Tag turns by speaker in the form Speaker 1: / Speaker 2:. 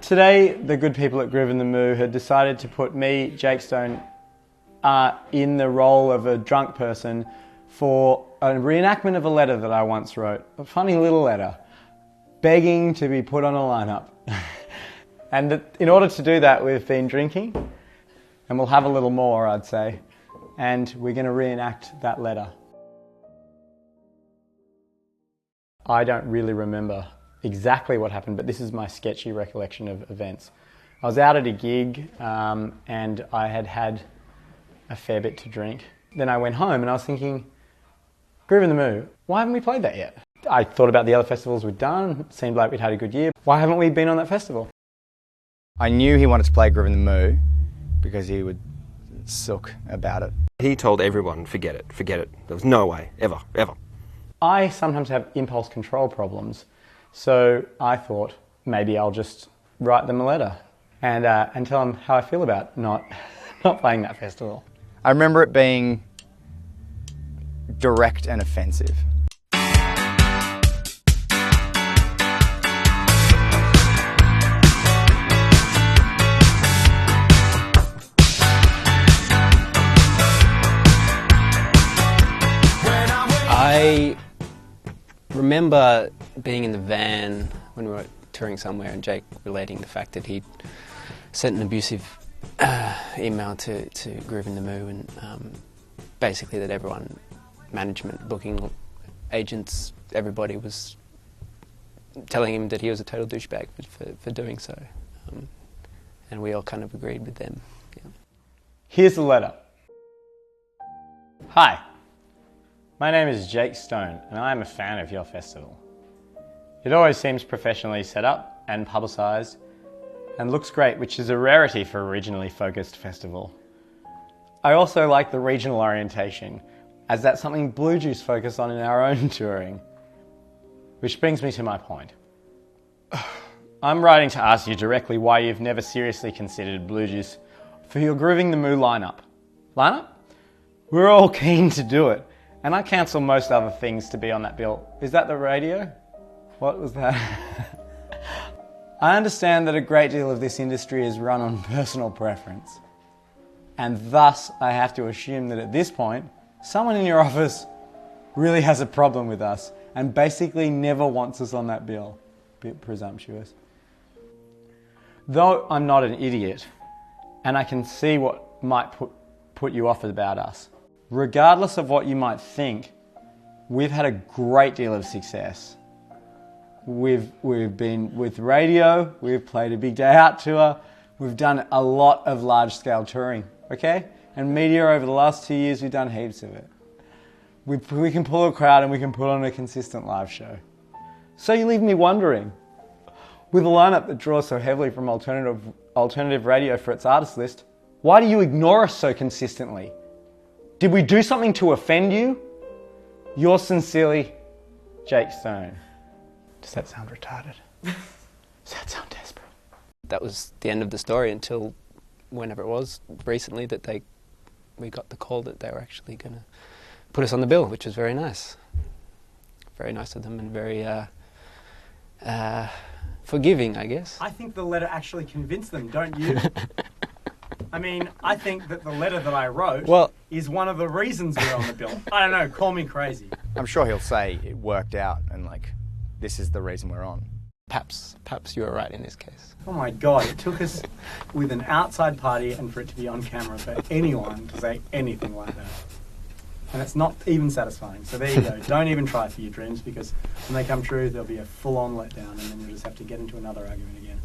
Speaker 1: Today, the good people at Groove in the Moo had decided to put me, Jake Stone, in the role of a drunk person for a reenactment of a letter that I once wrote. A funny little letter, begging to be put on a lineup. And in order to do that, we've been drinking, and we'll have a little more, I'd say, and we're going to reenact that letter. I don't really remember exactly what happened, but this is my sketchy recollection of events. I was out at a gig and I had had a fair bit to drink. Then I went home and I was thinking, Groove in the Moo, why haven't we played that yet? I thought about the other festivals we'd done, it seemed like we'd had a good year. Why haven't we been on that festival?
Speaker 2: I knew he wanted to play Groove in the Moo because he would sook about it.
Speaker 3: He told everyone, forget it. There was no way, ever.
Speaker 1: I sometimes have impulse control problems, so I thought maybe I'll just write them a letter and tell them how I feel about not playing that festival.
Speaker 2: I remember it being direct and offensive.
Speaker 4: I remember being in the van when we were touring somewhere and Jake relating the fact that he'd sent an abusive email to Groove in the Moo and basically that everyone, management, booking agents, everybody was telling him that he was a total douchebag for doing so. And we all kind of agreed with them. Yeah.
Speaker 1: Here's the letter. Hi. My name is Jake Stone, and I am a fan of your festival. It always seems professionally set up and publicised, and looks great, which is a rarity for a regionally focused festival. I also like the regional orientation, as that's something Bluejuice focus on in our own touring. Which brings me to my point. I'm writing to ask you directly why you've never seriously considered Bluejuice for your Grooving the Moo lineup. Lineup? We're all keen to do it. And I cancel most other things to be on that bill. Is that the radio? What was that? I understand that a great deal of this industry is run on personal preference. And thus, I have to assume that at this point, someone in your office really has a problem with us and basically never wants us on that bill. Bit presumptuous. Though I'm not an idiot, and I can see what might put you off about us. Regardless of what you might think, we've had a great deal of success. We've been with radio, we've played a big day out tour, we've done a lot of large scale touring, okay? And media over the last 2 years, we've done heaps of it. We can pull a crowd and we can put on a consistent live show. So you leave me wondering, with a lineup that draws so heavily from alternative radio for its artist list, why do you ignore us so consistently? Did we do something to offend you? Yours sincerely, Jake Stone. Does that sound retarded? Does that sound desperate?
Speaker 4: That was the end of the story until whenever it was recently that we got the call that they were actually going to put us on the bill, which was very nice. Very nice of them and very forgiving, I guess.
Speaker 1: I think the letter actually convinced them, don't you? I mean, I think that the letter that I wrote is one of the reasons we're on the bill. I don't know, call me crazy.
Speaker 2: I'm sure he'll say it worked out and like, this is the reason we're on.
Speaker 4: Perhaps you were right in this case.
Speaker 1: Oh my God, it took us with an outside party and for it to be on camera for anyone to say anything like that. And it's not even satisfying. So there you go. Don't even try for your dreams because when they come true, there'll be a full-on letdown and then you'll just have to get into another argument again.